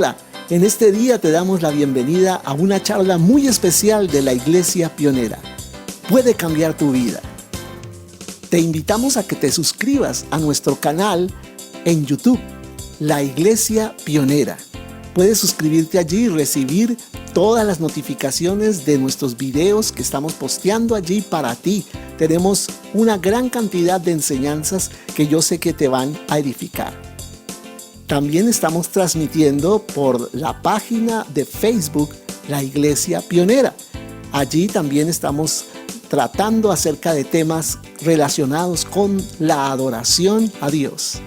Hola, en este día te damos la bienvenida a una charla muy especial de la Iglesia Pionera. Puede cambiar tu vida. Te invitamos a que te suscribas a nuestro canal en YouTube, La Iglesia Pionera. Puedes suscribirte allí y recibir todas las notificaciones de nuestros videos que estamos posteando allí para ti. Tenemos una gran cantidad de enseñanzas que yo sé que te van a edificar. También estamos transmitiendo por la página de Facebook La Iglesia Pionera. Allí también estamos tratando acerca de temas relacionados con la adoración a Dios.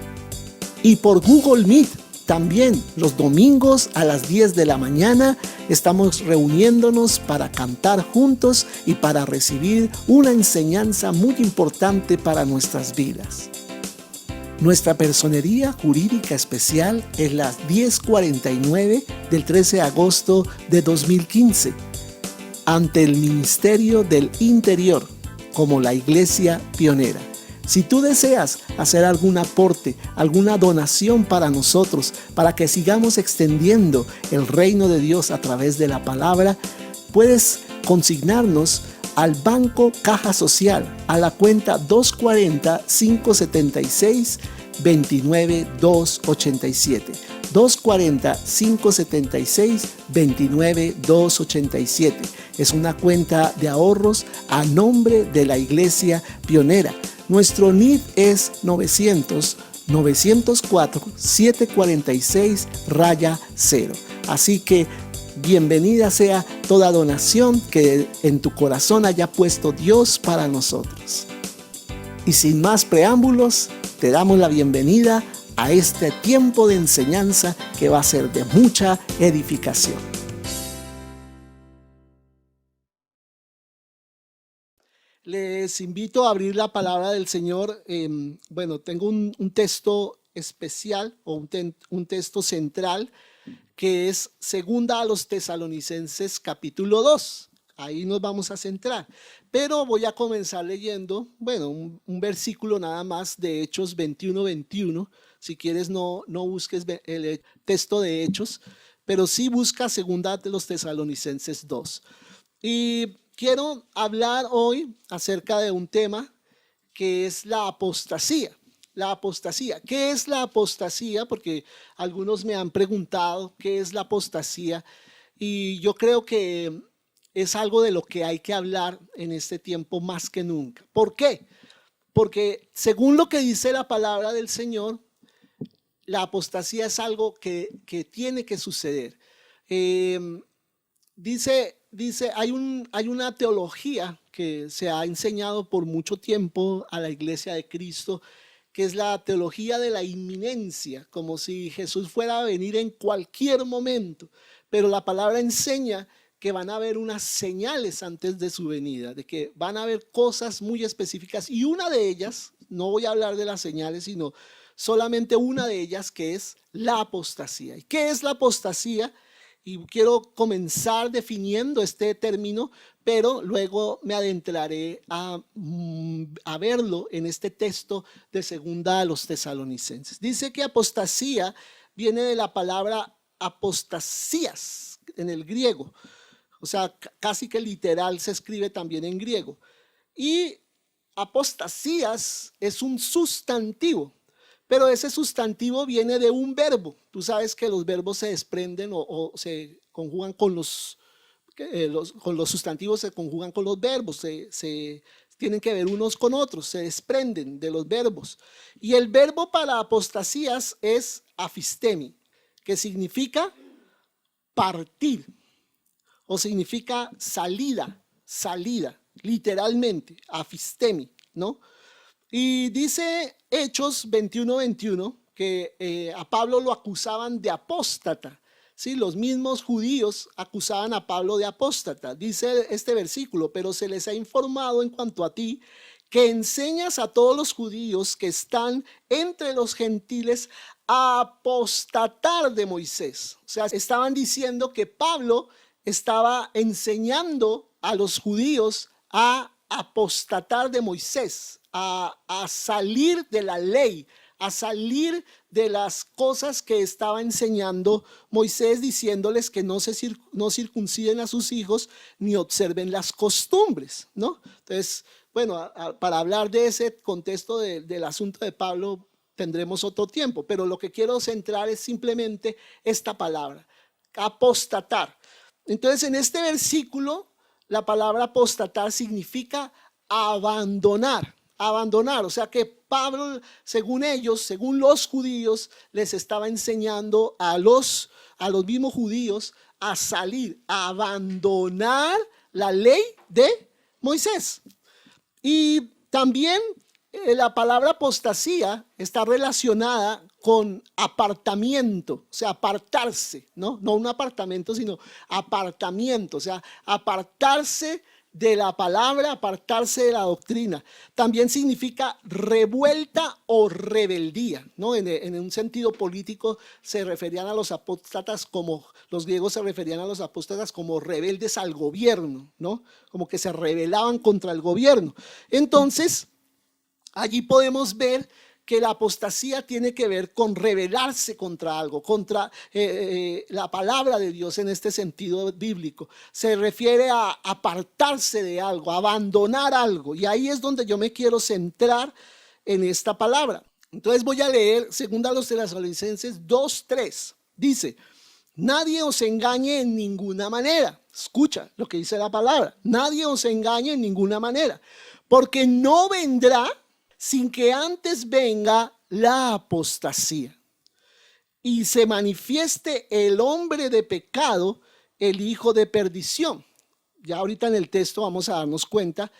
Y por Google Meet también los domingos a las 10 de la mañana estamos reuniéndonos para cantar juntos y para recibir una enseñanza muy importante para nuestras vidas. Nuestra personería jurídica especial es la 1049 del 13 de agosto de 2015 ante el Ministerio del Interior como la Iglesia Pionera. Si tú deseas hacer algún aporte, alguna donación para nosotros, para que sigamos extendiendo el reino de Dios a través de la palabra, puedes consignarnos al Banco Caja Social a la cuenta 240-576-29-287. 240-576-29-287. Es una cuenta de ahorros a nombre de la Iglesia Pionera. Nuestro NID es 900-904-746-0. Así que bienvenida sea toda donación que en tu corazón haya puesto Dios para nosotros. Y sin más preámbulos, te damos la bienvenida a este tiempo de enseñanza que va a ser de mucha edificación. Les invito a abrir la palabra del Señor. Tengo un texto especial o un texto central que es Segunda a los Tesalonicenses capítulo 2. Ahí nos vamos a centrar. Pero voy a comenzar leyendo, un versículo nada más de Hechos 21:21. Si quieres no busques el texto de Hechos, pero sí busca Segunda de los Tesalonicenses 2. Y quiero hablar hoy acerca de un tema que es la apostasía. La apostasía. ¿Qué es la apostasía? Porque algunos me han preguntado qué es la apostasía y yo creo que es algo de lo que hay que hablar en este tiempo más que nunca. ¿Por qué? Porque según lo que dice la palabra del Señor, la apostasía es algo que tiene que suceder. Dice, hay una teología que se ha enseñado por mucho tiempo a la Iglesia de Cristo, que es la teología de la inminencia, como si Jesús fuera a venir en cualquier momento. Pero la palabra enseña que van a haber unas señales antes de su venida, de que van a haber cosas muy específicas. Y una de ellas, no voy a hablar de las señales, sino solamente una de ellas, que es la apostasía. ¿Y qué es la apostasía? Y quiero comenzar definiendo este término, pero luego me adentraré a verlo en este texto de Segunda a los Tesalonicenses. Dice que apostasía viene de la palabra apostasías en el griego. O sea, casi que literal se escribe también en griego. Y apostasías es un sustantivo. Pero ese sustantivo viene de un verbo. Tú sabes que los verbos se desprenden o se conjugan con los sustantivos, se conjugan con los verbos, se tienen que ver unos con otros, se desprenden de los verbos. Y el verbo para apostasías es afistemi, que significa partir o significa salida, literalmente, afistemi, ¿no? Y dice Hechos 21:21 que a Pablo lo acusaban de apóstata. ¿Sí? Los mismos judíos acusaban a Pablo de apóstata. Dice este versículo: pero se les ha informado en cuanto a ti que enseñas a todos los judíos que están entre los gentiles a apostatar de Moisés. O sea, estaban diciendo que Pablo estaba enseñando a los judíos a apostatar de Moisés, a salir de la ley, a salir de las cosas que estaba enseñando Moisés, diciéndoles que no circunciden a sus hijos ni observen las costumbres, ¿no? Entonces, bueno, para hablar de ese contexto del asunto de Pablo tendremos otro tiempo, pero lo que quiero centrar es simplemente esta palabra, apostatar. Entonces, en este versículo, la palabra apostatar significa abandonar. Abandonar, o sea que Pablo, según ellos, según los judíos, les estaba enseñando a los mismos judíos a salir, a abandonar la ley de Moisés. Y también la palabra apostasía está relacionada con apartamiento, o sea, apartarse, ¿no? No un apartamento, sino apartamiento, o sea, apartarse de la palabra, apartarse de la doctrina. También significa revuelta o rebeldía, ¿no? En un sentido político se referían a los apóstatas como, los griegos se referían a los apóstatas como rebeldes al gobierno, ¿no? Como que se rebelaban contra el gobierno. Entonces, allí podemos ver que la apostasía tiene que ver con rebelarse contra algo, contra la palabra de Dios en este sentido bíblico. Se refiere a apartarse de algo, a abandonar algo. Y ahí es donde yo me quiero centrar en esta palabra. Entonces voy a leer 2 Tesalonicenses 2:3. Dice, nadie os engañe en ninguna manera. Escucha lo que dice la palabra. Nadie os engañe en ninguna manera, porque no vendrá sin que antes venga la apostasía y se manifieste el hombre de pecado, el hijo de perdición. Ya ahorita en el texto vamos a darnos cuenta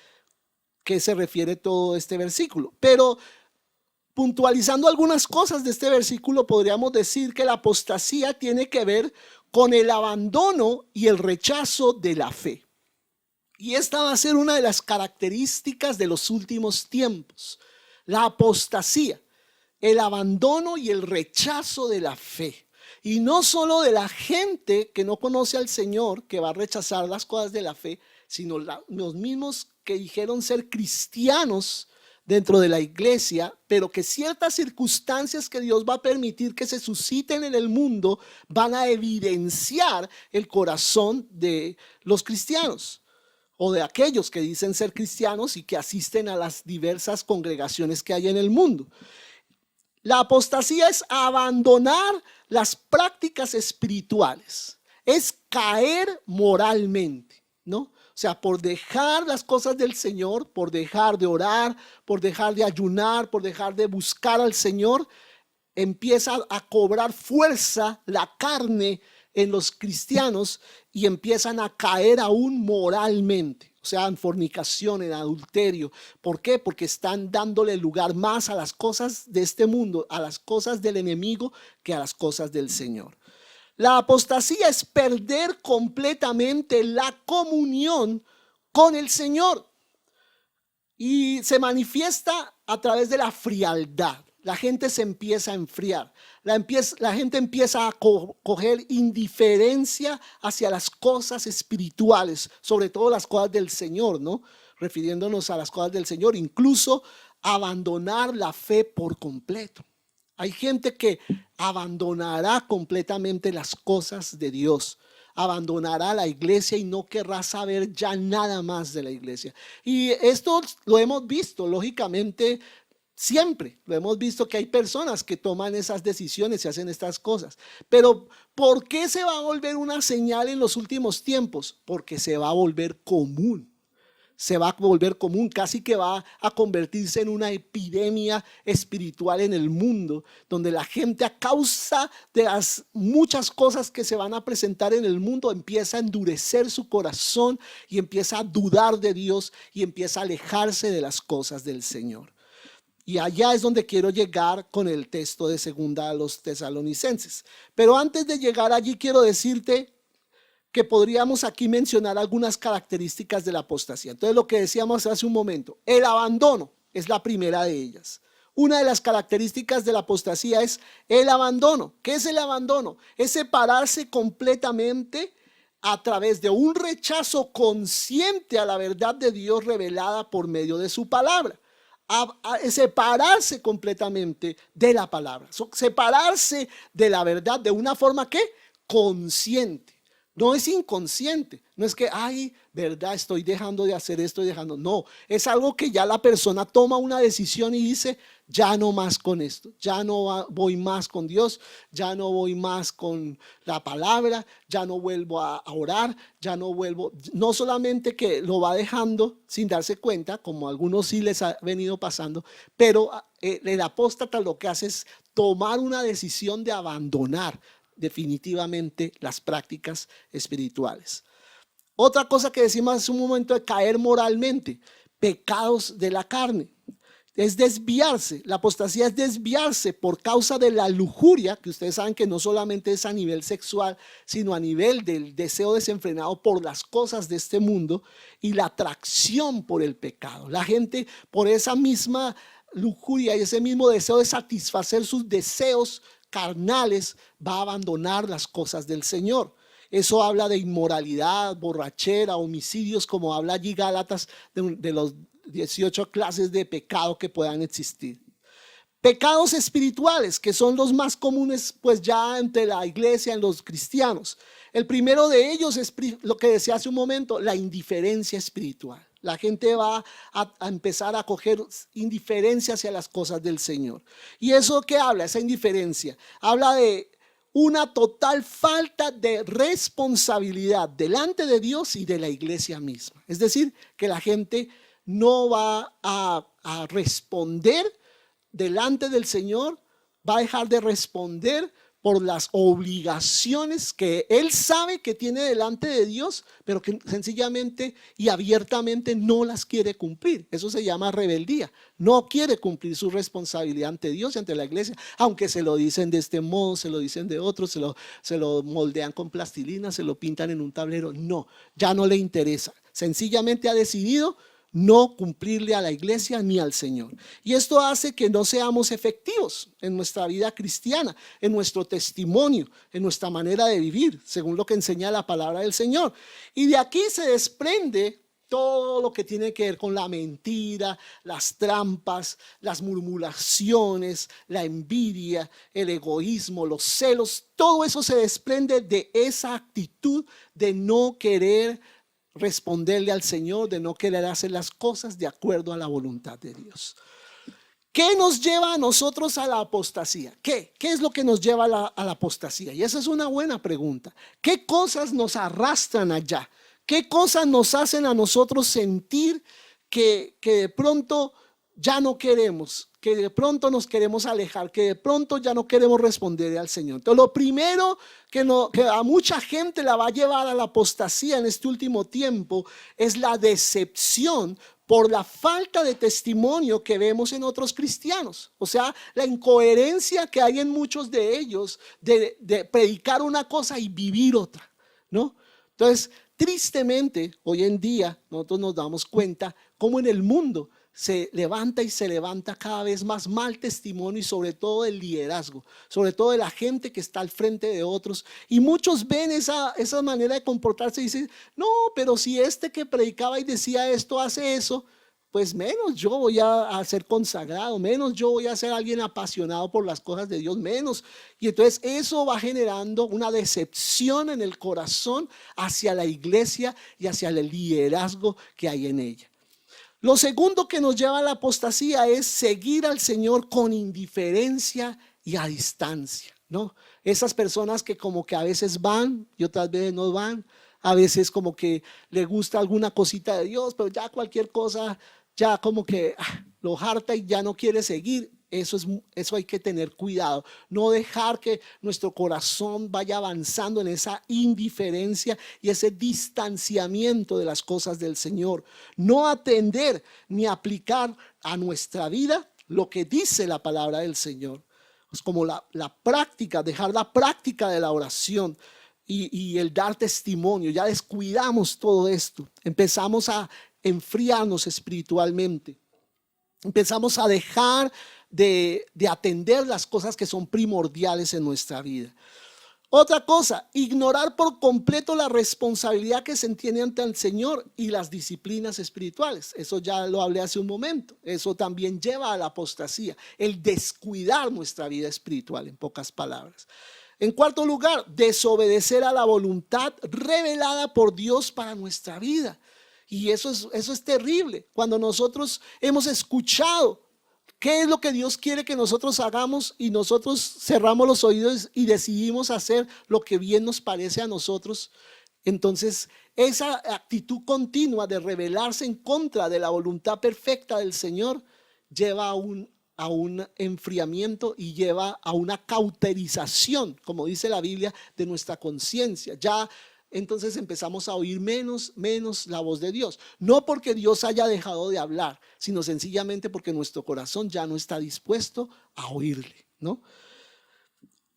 que se refiere todo este versículo. Pero puntualizando algunas cosas de este versículo, podríamos decir que la apostasía tiene que ver con el abandono y el rechazo de la fe. Y esta va a ser una de las características de los últimos tiempos. La apostasía, el abandono y el rechazo de la fe. Y no solo de la gente que no conoce al Señor, que va a rechazar las cosas de la fe, sino los mismos que dijeron ser cristianos dentro de la iglesia, pero que ciertas circunstancias que Dios va a permitir que se susciten en el mundo van a evidenciar el corazón de los cristianos, o de aquellos que dicen ser cristianos y que asisten a las diversas congregaciones que hay en el mundo. La apostasía es abandonar las prácticas espirituales, es caer moralmente, ¿no? O sea, por dejar las cosas del Señor, por dejar de orar, por dejar de ayunar, por dejar de buscar al Señor, empieza a cobrar fuerza la carne en los cristianos y empiezan a caer aún moralmente, o sea, en fornicación, en adulterio. ¿Por qué? Porque están dándole lugar más a las cosas de este mundo, a las cosas del enemigo, que a las cosas del Señor. La apostasía es perder completamente la comunión con el Señor y se manifiesta a través de la frialdad. La gente se empieza a enfriar, la gente empieza a coger indiferencia hacia las cosas espirituales, sobre todo las cosas del Señor, ¿no? Refiriéndonos a las cosas del Señor, incluso abandonar la fe por completo. Hay gente que abandonará completamente las cosas de Dios, abandonará la iglesia y no querrá saber ya nada más de la iglesia. Y esto lo hemos visto, lógicamente, siempre lo hemos visto, que hay personas que toman esas decisiones y hacen estas cosas. Pero ¿por qué se va a volver una señal en los últimos tiempos? Porque se va a volver común. Se va a volver común, casi que va a convertirse en una epidemia espiritual en el mundo, donde la gente, a causa de las muchas cosas que se van a presentar en el mundo, empieza a endurecer su corazón y empieza a dudar de Dios y empieza a alejarse de las cosas del Señor. Y allá es donde quiero llegar con el texto de 2 Tesalonicenses. Pero antes de llegar allí, quiero decirte que podríamos aquí mencionar algunas características de la apostasía. Entonces, lo que decíamos hace un momento, el abandono es la primera de ellas. Una de las características de la apostasía es el abandono. ¿Qué es el abandono? Es separarse completamente a través de un rechazo consciente a la verdad de Dios revelada por medio de su palabra. a separarse completamente de la palabra, separarse de la verdad de una forma que consciente. No es inconsciente, no es que, ay, verdad, estoy dejando de hacer esto, no, es algo que ya la persona toma una decisión y dice, ya no más con esto, ya no voy más con Dios, ya no voy más con la palabra, ya no vuelvo a orar, ya no vuelvo, no solamente que lo va dejando sin darse cuenta, como a algunos sí les ha venido pasando, pero el apóstata lo que hace es tomar una decisión de abandonar definitivamente las prácticas espirituales. Otra cosa que decimos hace un momento de caer moralmente, pecados de la carne, es desviarse. La apostasía es desviarse por causa de la lujuria, que ustedes saben que no solamente es a nivel sexual, sino a nivel del deseo desenfrenado por las cosas de este mundo y la atracción por el pecado. La gente, por esa misma lujuria y ese mismo deseo de satisfacer sus deseos carnales, va a abandonar las cosas del Señor. Eso habla de inmoralidad, borrachera, homicidios, como habla allí Gálatas de los 18 clases de pecado que puedan existir. Pecados espirituales, que son los más comunes pues ya entre la iglesia, en los cristianos. El primero de ellos es lo que decía hace un momento, la indiferencia espiritual. La gente va a empezar a coger indiferencia hacia las cosas del Señor. ¿Y eso qué habla? Esa indiferencia habla de una total falta de responsabilidad delante de Dios y de la iglesia misma. Es decir, que la gente no va a responder delante del Señor, va a dejar de responder por las obligaciones que él sabe que tiene delante de Dios, pero que sencillamente y abiertamente no las quiere cumplir. Eso se llama rebeldía. No quiere cumplir su responsabilidad ante Dios y ante la iglesia, aunque se lo dicen de este modo, se lo dicen de otro, se lo moldean con plastilina, se lo pintan en un tablero. No, ya no le interesa. Sencillamente ha decidido no cumplirle a la iglesia ni al Señor. Y esto hace que no seamos efectivos en nuestra vida cristiana, en nuestro testimonio, en nuestra manera de vivir, según lo que enseña la palabra del Señor. Y de aquí se desprende todo lo que tiene que ver con la mentira, las trampas, las murmuraciones, la envidia, el egoísmo, los celos. Todo eso se desprende de esa actitud de no querer responderle al Señor, de no querer hacer las cosas de acuerdo a la voluntad de Dios. ¿Qué nos lleva a nosotros a la apostasía? ¿Qué es lo que nos lleva a la apostasía? Y esa es una buena pregunta. ¿Qué cosas nos arrastran allá? ¿Qué cosas nos hacen a nosotros sentir que de pronto ya no queremos, que de pronto nos queremos alejar, que de pronto ya no queremos responder al Señor? Entonces, lo primero que a mucha gente la va a llevar a la apostasía en este último tiempo es la decepción por la falta de testimonio que vemos en otros cristianos. O sea, la incoherencia que hay en muchos de ellos de predicar una cosa y vivir otra, ¿no? Entonces, tristemente, hoy en día nosotros nos damos cuenta cómo en el mundo se levanta cada vez más mal testimonio, y sobre todo el liderazgo, sobre todo de la gente que está al frente de otros, y muchos ven esa manera de comportarse y dicen, no, pero si este que predicaba y decía esto hace eso, pues menos yo voy a ser consagrado, menos yo voy a ser alguien apasionado por las cosas de Dios, menos. Y entonces eso va generando una decepción en el corazón hacia la iglesia y hacia el liderazgo que hay en ella. Lo segundo que nos lleva a la apostasía es seguir al Señor con indiferencia y a distancia, ¿no? Esas personas que como que a veces van y otras veces no van, a veces como que le gusta alguna cosita de Dios, pero ya cualquier cosa ya como que lo harta y ya no quiere seguir. Eso hay que tener cuidado, no dejar que nuestro corazón vaya avanzando en esa indiferencia y ese distanciamiento de las cosas del Señor. No atender ni aplicar a nuestra vida lo que dice la palabra del Señor. Es como la práctica, dejar la práctica de la oración y el dar testimonio. Ya descuidamos todo esto, empezamos a enfriarnos espiritualmente. Empezamos a dejar de atender las cosas que son primordiales en nuestra vida. Otra cosa, ignorar por completo la responsabilidad que se tiene ante el Señor y las disciplinas espirituales. Eso ya lo hablé hace un momento. Eso también lleva a la apostasía, el descuidar nuestra vida espiritual, en pocas palabras. En cuarto lugar, desobedecer a la voluntad revelada por Dios para nuestra vida. Y eso es terrible. Cuando nosotros hemos escuchado qué es lo que Dios quiere que nosotros hagamos y nosotros cerramos los oídos y decidimos hacer lo que bien nos parece a nosotros, entonces esa actitud continua de rebelarse en contra de la voluntad perfecta del Señor lleva a un enfriamiento y lleva a una cauterización, como dice la Biblia, de nuestra conciencia. Ya entonces empezamos a oír menos la voz de Dios. No porque Dios haya dejado de hablar, sino sencillamente porque nuestro corazón ya no está dispuesto a oírle, ¿no?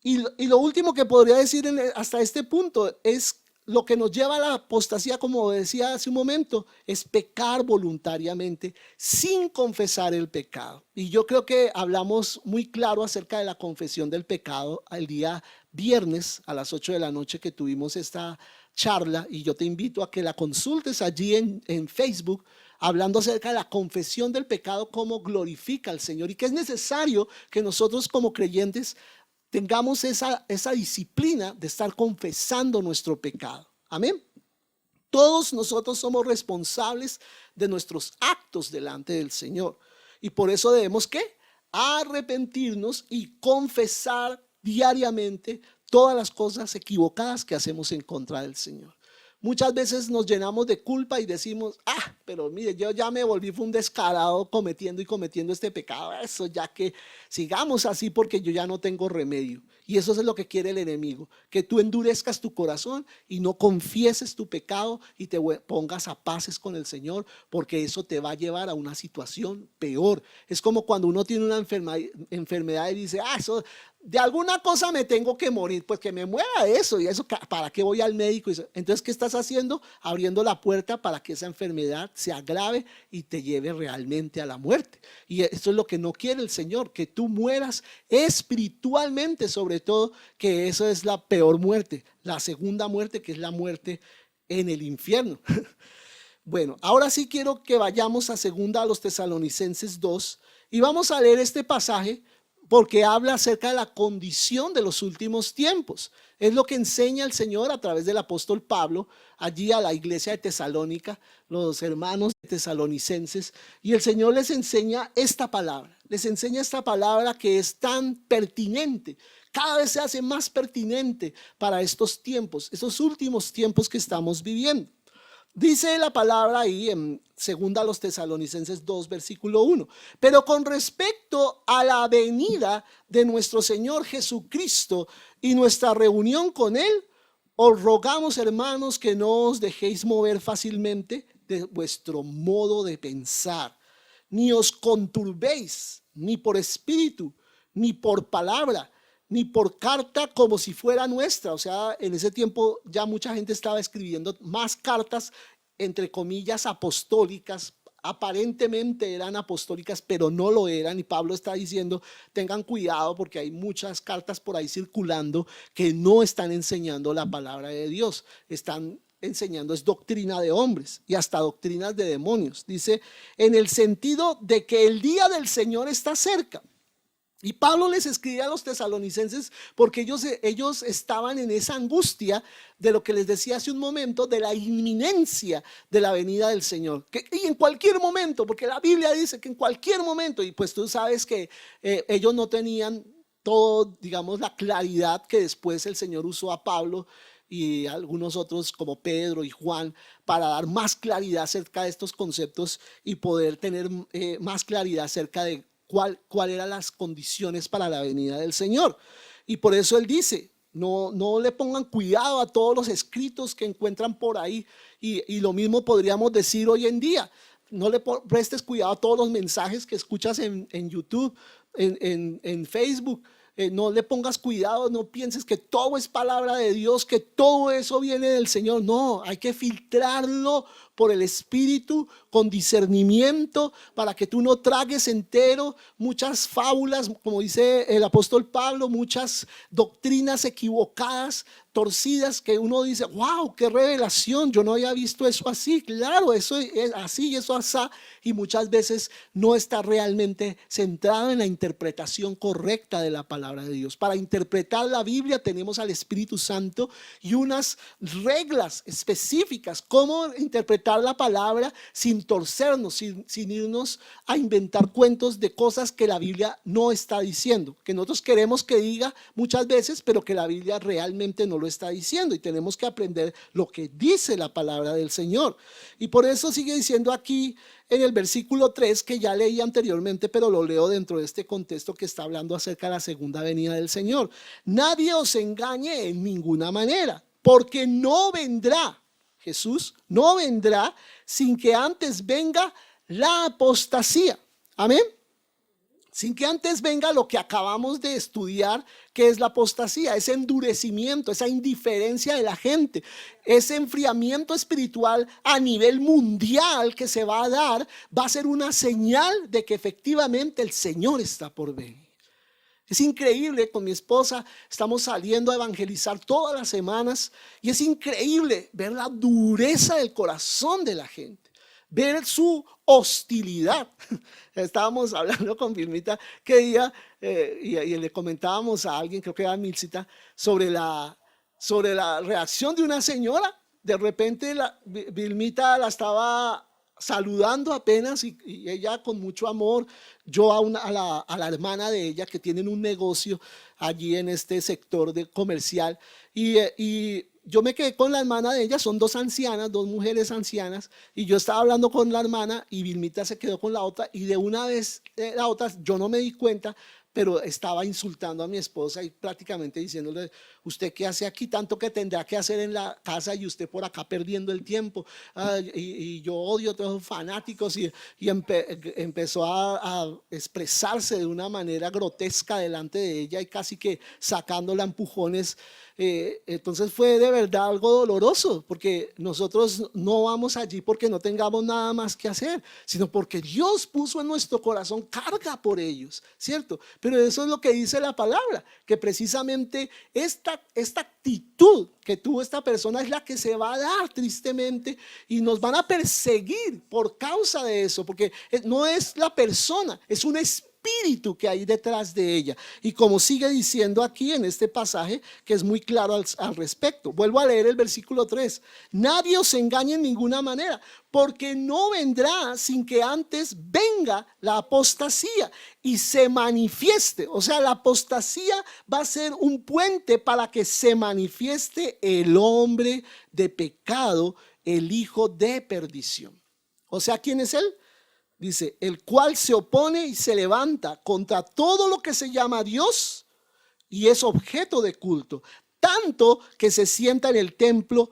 Y lo último que podría decir hasta este punto es lo que nos lleva a la apostasía, como decía hace un momento, es pecar voluntariamente sin confesar el pecado. Y yo creo que hablamos muy claro acerca de la confesión del pecado el día viernes a las 8 de la noche que tuvimos esta charla, y yo te invito a que la consultes allí en Facebook, hablando acerca de la confesión del pecado, cómo glorifica al Señor y que es necesario que nosotros como creyentes tengamos esa disciplina de estar confesando nuestro pecado. Amén. Todos nosotros somos responsables de nuestros actos delante del Señor y por eso debemos ¿qué? Arrepentirnos y confesar diariamente todas las cosas equivocadas que hacemos en contra del Señor. Muchas veces nos llenamos de culpa y decimos, pero mire, yo ya me volví un descarado cometiendo este pecado. Eso ya que sigamos así porque yo ya no tengo remedio. Y eso es lo que quiere el enemigo, que tú endurezcas tu corazón y no confieses tu pecado y te pongas a paces con el Señor, porque eso te va a llevar a una situación peor. Es como cuando uno tiene una enfermedad y dice, eso de alguna cosa me tengo que morir, pues que me muera eso, y eso, ¿para qué voy al médico? Entonces, ¿qué estás haciendo? Abriendo la puerta para que esa enfermedad se agrave y te lleve realmente a la muerte. Y eso es lo que no quiere el Señor, que tú mueras espiritualmente, sobre todo, que eso es la peor muerte, la segunda muerte, que es la muerte en el infierno. Bueno, ahora sí quiero que vayamos a segunda a los Tesalonicenses 2 y vamos a leer este pasaje porque habla acerca de la condición de los últimos tiempos. Es lo que enseña el Señor a través del apóstol Pablo allí a la iglesia de Tesalónica, los hermanos tesalonicenses, y el Señor les enseña esta palabra. Les enseña esta palabra que es tan pertinente, cada vez se hace más pertinente para estos tiempos, esos últimos tiempos que estamos viviendo. Dice la palabra ahí en segunda a los Tesalonicenses 2, versículo 1. Pero con respecto a la venida de nuestro Señor Jesucristo y nuestra reunión con Él, os rogamos, hermanos, que no os dejéis mover fácilmente de vuestro modo de pensar, ni os conturbéis, ni por espíritu, ni por palabra, ni por carta como si fuera nuestra. O sea, en ese tiempo ya mucha gente estaba escribiendo más cartas, entre comillas, apostólicas. Aparentemente eran apostólicas, pero no lo eran. Y Pablo está diciendo, tengan cuidado porque hay muchas cartas por ahí circulando que no están enseñando la palabra de Dios. Están enseñando es doctrina de hombres y hasta doctrinas de demonios. Dice, en el sentido de que el día del Señor está cerca. Y Pablo les escribía a los tesalonicenses porque ellos estaban en esa angustia de lo que les decía hace un momento, de la inminencia de la venida del Señor. Y en cualquier momento, porque la Biblia dice que en cualquier momento, y pues tú sabes que ellos no tenían todo, digamos, la claridad que después el Señor usó a Pablo y algunos otros como Pedro y Juan para dar más claridad acerca de estos conceptos y poder tener más claridad acerca de cuál eran las condiciones para la venida del Señor. Y por eso él dice, no le pongan cuidado a todos los escritos que encuentran por ahí, y lo mismo podríamos decir hoy en día. No le prestes cuidado a todos los mensajes que escuchas en YouTube, en Facebook. No le pongas cuidado, no pienses que todo es palabra de Dios, que todo eso viene del Señor. No, hay que filtrarlo por el Espíritu, con discernimiento, para que tú no tragues entero muchas fábulas, como dice el apóstol Pablo, muchas doctrinas equivocadas, torcidas, que uno dice, wow, qué revelación, yo no había visto eso así. Claro, eso es así y eso así, y muchas veces no está realmente centrado en la interpretación correcta de la palabra de Dios. Para interpretar la Biblia tenemos al Espíritu Santo y unas reglas específicas, cómo interpretar la palabra sin torcernos, sin irnos a inventar cuentos de cosas que la Biblia no está diciendo, que nosotros queremos que diga muchas veces, pero que la Biblia realmente no lo está diciendo, y tenemos que aprender lo que dice la palabra del Señor. Y por eso sigue diciendo aquí en el versículo 3, que ya leí anteriormente, pero lo leo dentro de este contexto que está hablando acerca de la segunda venida del Señor. Nadie os engañe en ninguna manera, porque no vendrá, Jesús no vendrá sin que antes venga la apostasía. Amén. Sin que antes venga lo que acabamos de estudiar, que es la apostasía, ese endurecimiento, esa indiferencia de la gente, ese enfriamiento espiritual a nivel mundial que se va a dar, va a ser una señal de que efectivamente el Señor está por venir. Es increíble, con mi esposa estamos saliendo a evangelizar todas las semanas, y es increíble ver la dureza del corazón de la gente, ver su hostilidad. Estábamos hablando con Vilmita que día y le comentábamos a alguien, creo que era Milcita, sobre la reacción de una señora. De repente Vilmita la estaba saludando apenas, y ella con mucho amor, yo a la hermana de ella, que tienen un negocio allí en este sector comercial, y yo me quedé con la hermana de ella, son dos ancianas, dos mujeres ancianas, y yo estaba hablando con la hermana y Vilmita se quedó con la otra, y de una vez la otra, yo no me di cuenta, pero estaba insultando a mi esposa y prácticamente diciéndole, ¿usted qué hace aquí? Tanto que tendrá que hacer en la casa y usted por acá perdiendo el tiempo. Y yo odio a todos los fanáticos, y empezó a expresarse de una manera grotesca delante de ella, y casi que sacándola a empujones. Entonces fue de verdad algo doloroso, porque nosotros no vamos allí porque no tengamos nada más que hacer, sino porque Dios puso en nuestro corazón carga por ellos, ¿cierto? Pero eso es lo que dice la palabra, que precisamente esta actitud que tuvo esta persona es la que se va a dar tristemente, y nos van a perseguir por causa de eso, porque no es la persona, es un espíritu que hay detrás de ella. Y como sigue diciendo aquí en este pasaje, que es muy claro al respecto, vuelvo a leer el versículo 3: nadie os engañe en ninguna manera, porque no vendrá sin que antes venga la apostasía y se manifieste. O sea, la apostasía va a ser un puente para que se manifieste el hombre de pecado, el hijo de perdición. O sea, ¿quién es él? Dice, el cual se opone y se levanta contra todo lo que se llama Dios y es objeto de culto, tanto que se sienta en el templo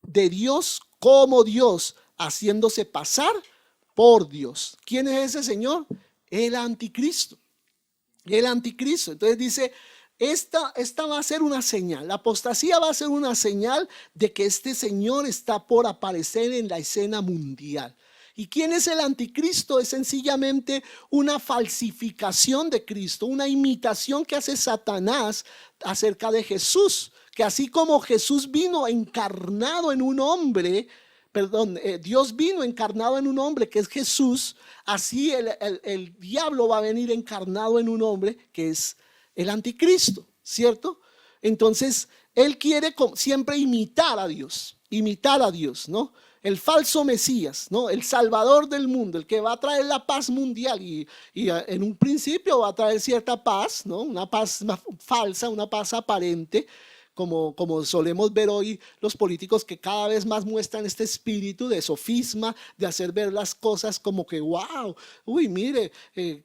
de Dios como Dios, haciéndose pasar por Dios. ¿Quién es ese señor? El anticristo. El anticristo. Entonces dice, esta va a ser una señal. La apostasía va a ser una señal de que este señor está por aparecer en la escena mundial. ¿Y quién es el anticristo? Es sencillamente una falsificación de Cristo, una imitación que hace Satanás acerca de Jesús, que así como Jesús vino encarnado en un hombre, Dios vino encarnado en un hombre que es Jesús, así el diablo va a venir encarnado en un hombre que es el anticristo, ¿cierto? Entonces él quiere siempre imitar a Dios, ¿no? El falso Mesías, ¿no? El Salvador del mundo, el que va a traer la paz mundial, y en un principio va a traer cierta paz, ¿no? Una paz falsa, una paz aparente, como solemos ver hoy los políticos, que cada vez más muestran este espíritu de sofisma, de hacer ver las cosas como que wow, uy, mire,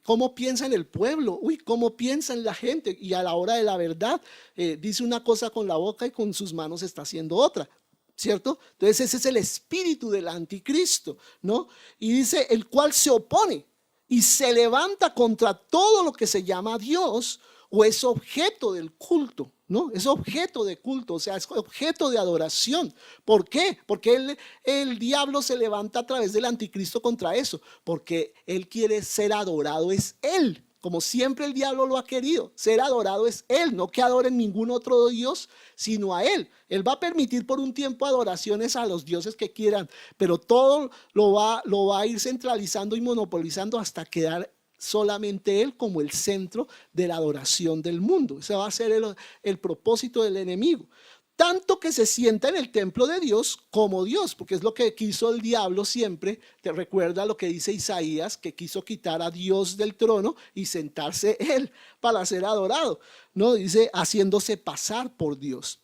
cómo piensa en el pueblo, uy, cómo piensa en la gente, y a la hora de la verdad dice una cosa con la boca y con sus manos está haciendo otra, ¿cierto? Entonces ese es el espíritu del anticristo, ¿no? Y dice, el cual se opone y se levanta contra todo lo que se llama Dios o es objeto del culto. ¿no? Es objeto de culto, o sea, es objeto de adoración. ¿Por qué? Porque el diablo se levanta a través del anticristo contra eso, porque él quiere ser adorado, es él. Como siempre el diablo lo ha querido, ser adorado es él, no que adoren ningún otro Dios, sino a él. Él va a permitir por un tiempo adoraciones a los dioses que quieran, pero todo lo va a ir centralizando y monopolizando hasta quedar solamente él como el centro de la adoración del mundo. Ese va a ser el propósito del enemigo. Tanto que se sienta en el templo de Dios como Dios, porque es lo que quiso el diablo siempre. Te recuerda lo que dice Isaías, que quiso quitar a Dios del trono y sentarse él para ser adorado, ¿no? Dice, haciéndose pasar por Dios.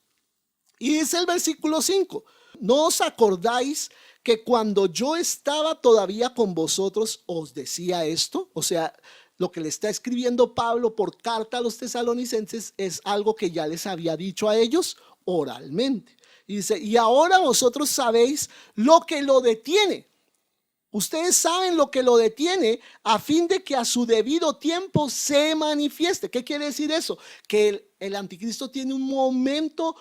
Y dice el versículo 5, ¿no os acordáis que cuando yo estaba todavía con vosotros os decía esto? O sea, lo que le está escribiendo Pablo por carta a los tesalonicenses es algo que ya les había dicho a ellos oralmente. Y dice, y ahora vosotros sabéis lo que lo detiene. Ustedes saben lo que lo detiene a fin de que a su debido tiempo se manifieste. ¿Qué quiere decir eso? Que el anticristo tiene un momento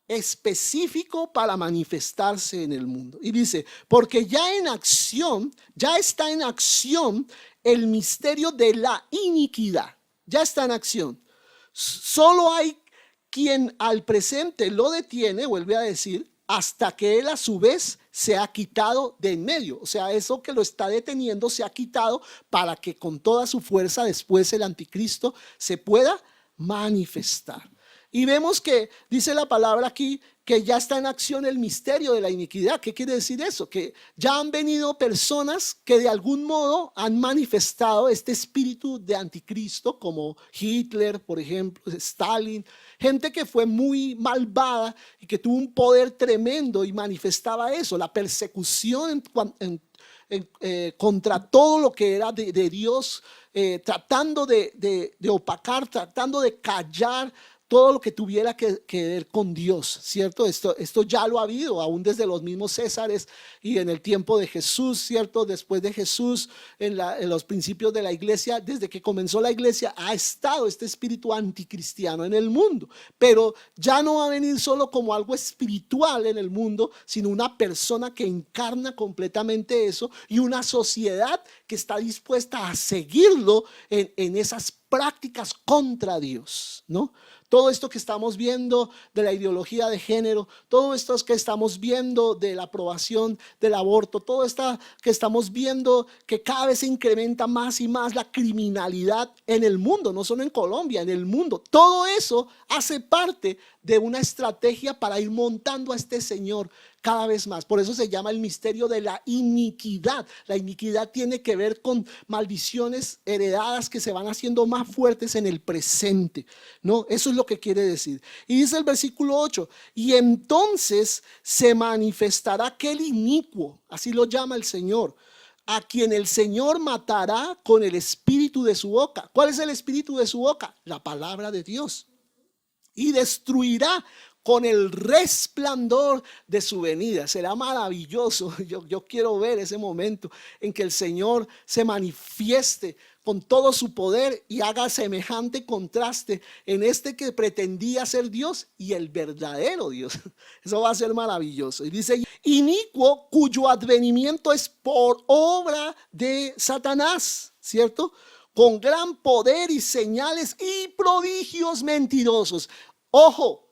específico para manifestarse en el mundo. Y dice, porque ya está en acción el misterio de la iniquidad. Ya está en acción. Solo hay quien al presente lo detiene, vuelve a decir, hasta que él a su vez se ha quitado de en medio. O sea, eso que lo está deteniendo se ha quitado para que con toda su fuerza después el anticristo se pueda manifestar. Y vemos que dice la palabra aquí que ya está en acción el misterio de la iniquidad. ¿Qué quiere decir eso? Que ya han venido personas que de algún modo han manifestado este espíritu de anticristo, como Hitler, por ejemplo, Stalin, gente que fue muy malvada y que tuvo un poder tremendo y manifestaba eso, la persecución contra todo lo que era de Dios, tratando de opacar, tratando de callar todo lo que tuviera que ver con Dios, ¿cierto? Esto ya lo ha habido, aún desde los mismos Césares y en el tiempo de Jesús, ¿cierto? Después de Jesús, en los principios de la iglesia, desde que comenzó la iglesia, ha estado este espíritu anticristiano en el mundo, pero ya no va a venir solo como algo espiritual en el mundo, sino una persona que encarna completamente eso y una sociedad que está dispuesta a seguirlo en esas prácticas contra Dios, ¿no? Todo esto que estamos viendo de la ideología de género, todo esto que estamos viendo de la aprobación del aborto, todo esto que estamos viendo que cada vez se incrementa más y más la criminalidad en el mundo, no solo en Colombia, en el mundo. Todo eso hace parte de una estrategia para ir montando a este señor cada vez más. Por eso se llama el misterio de la iniquidad. La iniquidad tiene que ver con maldiciones heredadas que se van haciendo más fuertes en el presente, ¿no? Eso es lo que quiere decir. Y dice el versículo 8, y entonces se manifestará aquel inicuo, así lo llama el Señor, a quien el Señor matará con el espíritu de su boca. ¿Cuál es el espíritu de su boca? La palabra de Dios. Y destruirá con el resplandor de su venida. Será maravilloso. Yo quiero ver ese momento en que el Señor se manifieste con todo su poder y haga semejante contraste en este que pretendía ser Dios y el verdadero Dios. Eso va a ser maravilloso. Y dice, inicuo cuyo advenimiento es por obra de Satanás, ¿cierto? Con gran poder y señales y prodigios mentirosos. Ojo,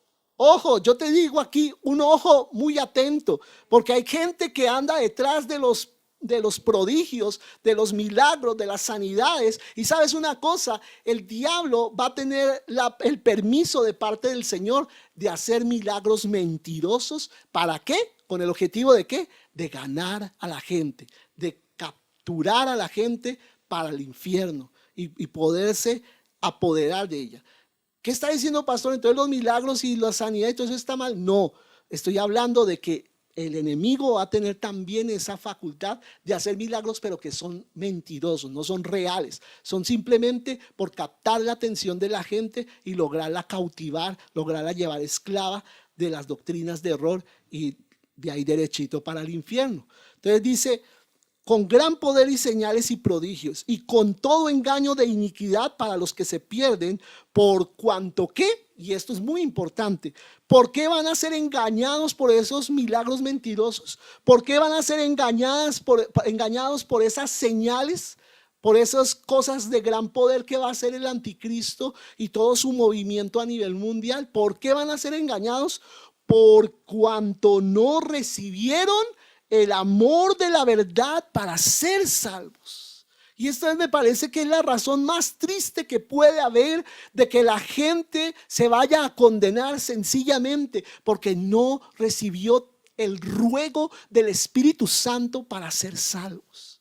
yo te digo aquí un ojo muy atento, porque hay gente que anda detrás de los prodigios, de los milagros, de las sanidades. Y sabes una cosa, el diablo va a tener el permiso de parte del Señor de hacer milagros mentirosos. ¿Para qué? ¿Con el objetivo de qué? De ganar a la gente, de capturar a la gente para el infierno y poderse apoderar de ella. ¿Qué está diciendo, pastor? Entonces los milagros y la sanidad y todo eso está mal. No, estoy hablando de que el enemigo va a tener también esa facultad de hacer milagros, pero que son mentirosos, no son reales. Son simplemente por captar la atención de la gente y lograrla cautivar, lograrla llevar esclava de las doctrinas de error y de ahí derechito para el infierno. Entonces dice, con gran poder y señales y prodigios, y con todo engaño de iniquidad para los que se pierden, por cuanto que, y esto es muy importante, ¿por qué van a ser engañados por esos milagros mentirosos? ¿Por qué van a ser engañados por esas señales? Por esas cosas de gran poder que va a hacer el anticristo y todo su movimiento a nivel mundial. ¿Por qué van a ser engañados? Por cuanto no recibieron el amor de la verdad para ser salvos. Y esta me parece que es la razón más triste que puede haber de que la gente se vaya a condenar, sencillamente porque no recibió el ruego del Espíritu Santo para ser salvos.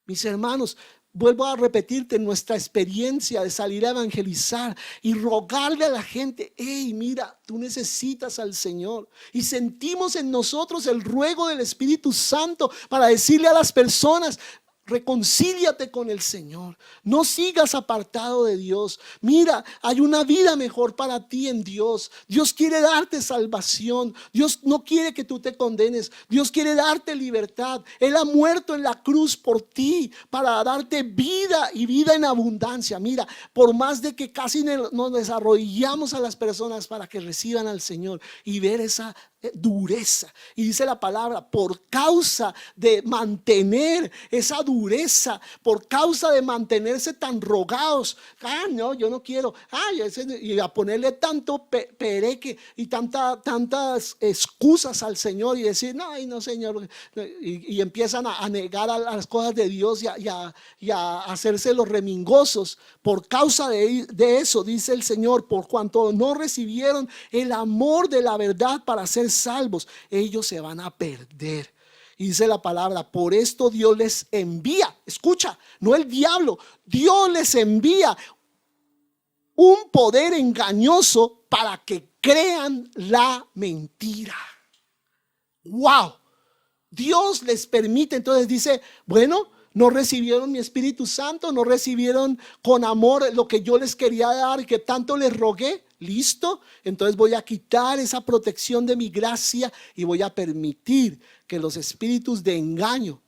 Mis hermanos, vuelvo a repetirte, nuestra experiencia de salir a evangelizar y rogarle a la gente: hey, mira, tú necesitas al Señor. Y sentimos en nosotros el ruego del Espíritu Santo para decirle a las personas: reconcíliate con el Señor, no sigas apartado de Dios. Mira, hay una vida mejor para ti en Dios. Dios quiere darte salvación. Dios no quiere que tú te condenes. Dios quiere darte libertad. Él ha muerto en la cruz por ti para darte vida y vida en abundancia. Mira, por más de que casi nos desarrollamos a las personas para que reciban al Señor y ver esa dureza, y dice la palabra, por causa de mantener esa dureza, por causa de mantenerse tan rogados, no, yo no quiero, y a ponerle tanto pereque y tantas excusas al Señor y decir: no Señor, y empiezan a negar a las cosas de Dios y a hacerse los remingosos. Por causa de eso, dice el Señor, por cuanto no recibieron el amor de la verdad para ser salvos, ellos se van a perder. Y dice la palabra: por esto Dios les envía, escucha, no el diablo, Dios les envía un poder engañoso para que crean la mentira. ¡Wow! Dios les permite, entonces dice: bueno, no recibieron mi Espíritu Santo, no recibieron con amor lo que yo les quería dar y que tanto les rogué. Listo, entonces voy a quitar esa protección de mi gracia y voy a permitir que los espíritus de engaño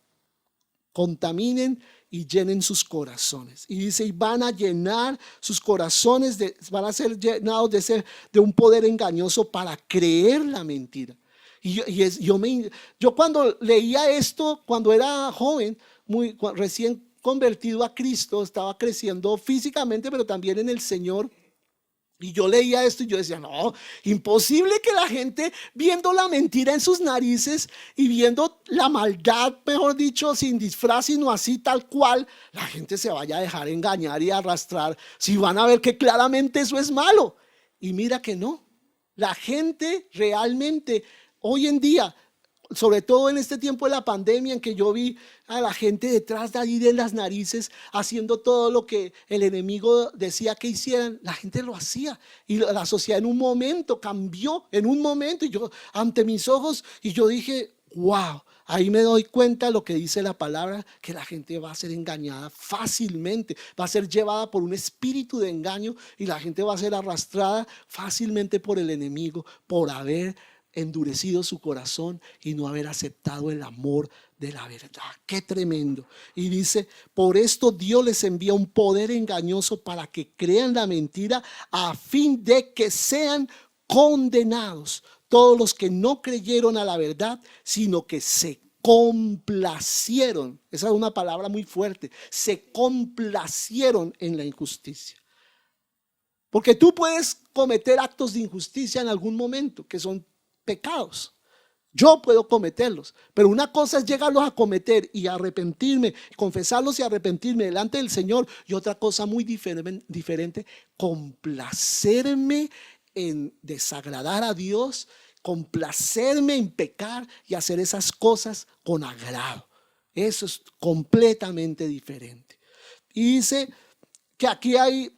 contaminen y llenen sus corazones. Y dice: y van a llenar sus corazones, van a ser llenados de un poder engañoso para creer la mentira. Yo cuando leía esto, cuando era joven, recién convertido a Cristo, estaba creciendo físicamente, pero también en el Señor. Y yo leía esto y yo decía: no, imposible que la gente, viendo la mentira en sus narices y viendo la maldad, mejor dicho, sin disfraz, sino así tal cual, la gente se vaya a dejar engañar y arrastrar, si van a ver que claramente eso es malo. Y mira que no, la gente realmente hoy en día, sobre todo en este tiempo de la pandemia, en que yo vi a la gente detrás de allí de las narices haciendo todo lo que el enemigo decía que hicieran, la gente lo hacía. Y la sociedad en un momento cambió, en un momento, y yo ante mis ojos, y yo dije: wow, ahí me doy cuenta de lo que dice la palabra, que la gente va a ser engañada fácilmente, va a ser llevada por un espíritu de engaño y la gente va a ser arrastrada fácilmente por el enemigo por haber endurecido su corazón y no haber aceptado el amor de la verdad. Qué tremendo. Y dice: por esto Dios les envía un poder engañoso para que crean la mentira, a fin de que sean condenados todos los que no creyeron a la verdad, sino que se complacieron. Esa es una palabra muy fuerte. Se complacieron en la injusticia. Porque tú puedes cometer actos de injusticia en algún momento que son pecados. Yo puedo cometerlos, pero una cosa es llegarlos a cometer y arrepentirme, confesarlos y arrepentirme delante del Señor, y otra cosa muy diferente, complacerme en desagradar a Dios, complacerme en pecar y hacer esas cosas con agrado. Eso es completamente diferente. Y dice que aquí hay,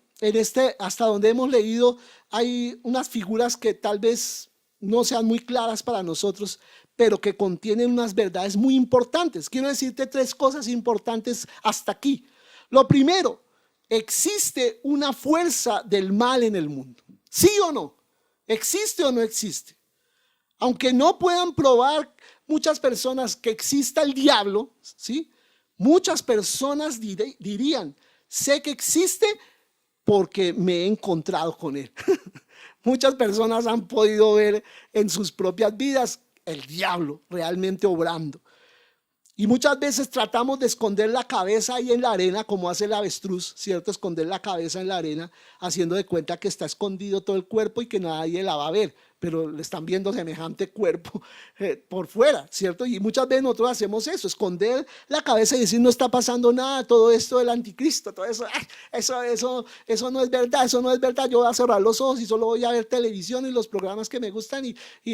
hasta donde hemos leído, hay unas figuras que tal vez no sean muy claras para nosotros, pero que contienen unas verdades muy importantes. Quiero decirte 3 cosas importantes hasta aquí. Lo primero: ¿existe una fuerza del mal en el mundo? ¿Sí o no? ¿Existe o no existe? Aunque no puedan probar muchas personas que exista el diablo, ¿sí? Muchas personas dirían, sé que existe porque me he encontrado con él. Muchas personas han podido ver en sus propias vidas el diablo realmente obrando. Y muchas veces tratamos de esconder la cabeza ahí en la arena, como hace el avestruz, ¿cierto? Esconder la cabeza en la arena, haciendo de cuenta que está escondido todo el cuerpo y que nadie la va a ver, pero le están viendo semejante cuerpo por fuera, ¿cierto? Y muchas veces nosotros hacemos eso, esconder la cabeza y decir no está pasando nada, todo esto del anticristo, todo eso, eso no es verdad, eso no es verdad. Yo voy a cerrar los ojos y solo voy a ver televisión y los programas que me gustan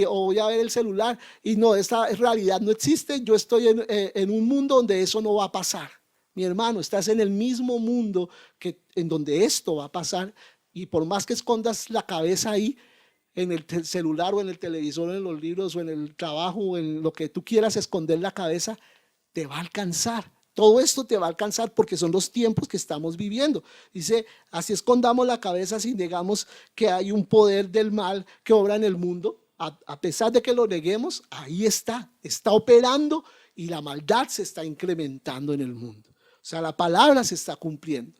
o voy a ver el celular. Y no, esta realidad no existe. Yo estoy en un mundo donde eso no va a pasar. Mi hermano, estás en el mismo mundo en donde esto va a pasar, y por más que escondas la cabeza ahí, en el celular o en el televisor, en los libros o en el trabajo o en lo que tú quieras esconder la cabeza, te va a alcanzar. Todo esto te va a alcanzar porque son los tiempos que estamos viviendo. Dice, así escondamos la cabeza si negamos que hay un poder del mal que obra en el mundo. A pesar de que lo neguemos, ahí está operando, y la maldad se está incrementando en el mundo. O sea, la palabra se está cumpliendo.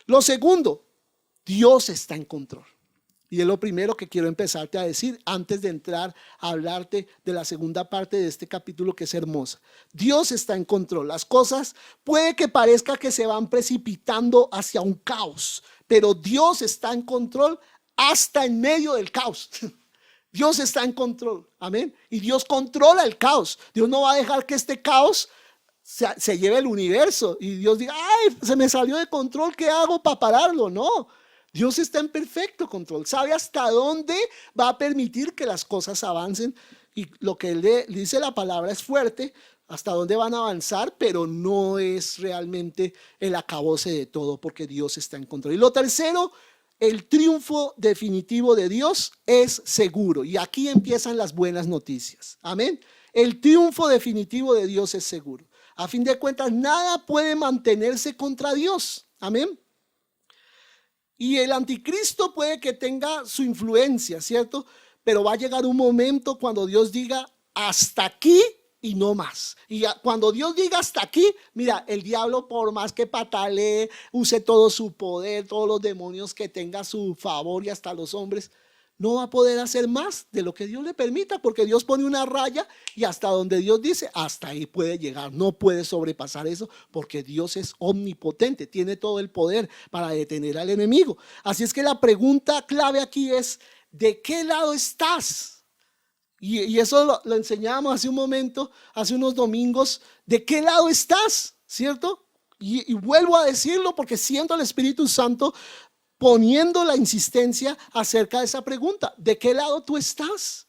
Lo segundo, Dios está en control. Y es lo primero que quiero empezarte a decir antes de entrar a hablarte de la segunda parte de este capítulo, que es hermosa. Dios está en control. Las cosas puede que parezca que se van precipitando hacia un caos, pero Dios está en control hasta en medio del caos. Dios está en control, amén. Y Dios controla el caos. Dios no va a dejar que este caos se lleve el universo y Dios diga, ay, se me salió de control, ¿qué hago para pararlo? No. Dios está en perfecto control, sabe hasta dónde va a permitir que las cosas avancen, y lo que él dice la palabra es fuerte, hasta dónde van a avanzar, pero no es realmente el acabose de todo, porque Dios está en control. Y lo tercero, el triunfo definitivo de Dios es seguro, y aquí empiezan las buenas noticias, amén. El triunfo definitivo de Dios es seguro. A fin de cuentas, nada puede mantenerse contra Dios, amén. Y el anticristo puede que tenga su influencia, ¿cierto? Pero va a llegar un momento cuando Dios diga hasta aquí y no más. Y cuando Dios diga hasta aquí, mira, el diablo, por más que patalee, use todo su poder, todos los demonios que tenga a su favor y hasta los hombres, no va a poder hacer más de lo que Dios le permita, porque Dios pone una raya y hasta donde Dios dice, hasta ahí puede llegar. No puede sobrepasar eso, porque Dios es omnipotente, tiene todo el poder para detener al enemigo. Así es que la pregunta clave aquí es, ¿de qué lado estás? Y eso lo enseñamos hace un momento, hace unos domingos. ¿De qué lado estás? ¿Cierto? Y vuelvo a decirlo porque siento al Espíritu Santo poniendo la insistencia acerca de esa pregunta. ¿De qué lado tú estás?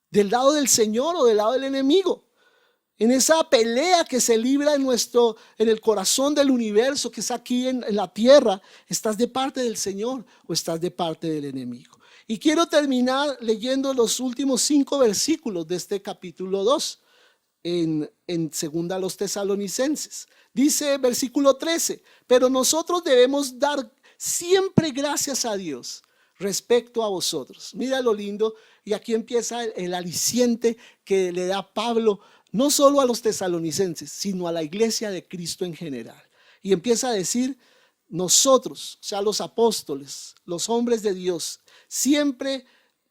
¿Del lado del Señor o del lado del enemigo? En esa pelea que se libra en el corazón del universo, que es aquí en la tierra, ¿estás de parte del Señor o estás de parte del enemigo? Y quiero terminar leyendo los últimos 5 versículos de este capítulo 2 en segunda a los Tesalonicenses. Dice versículo 13, pero nosotros debemos dar siempre gracias a Dios respecto a vosotros. Mira lo lindo, y aquí empieza el aliciente que le da Pablo no solo a los tesalonicenses, sino a la iglesia de Cristo en general. Y empieza a decir, nosotros, o sea, los apóstoles, los hombres de Dios,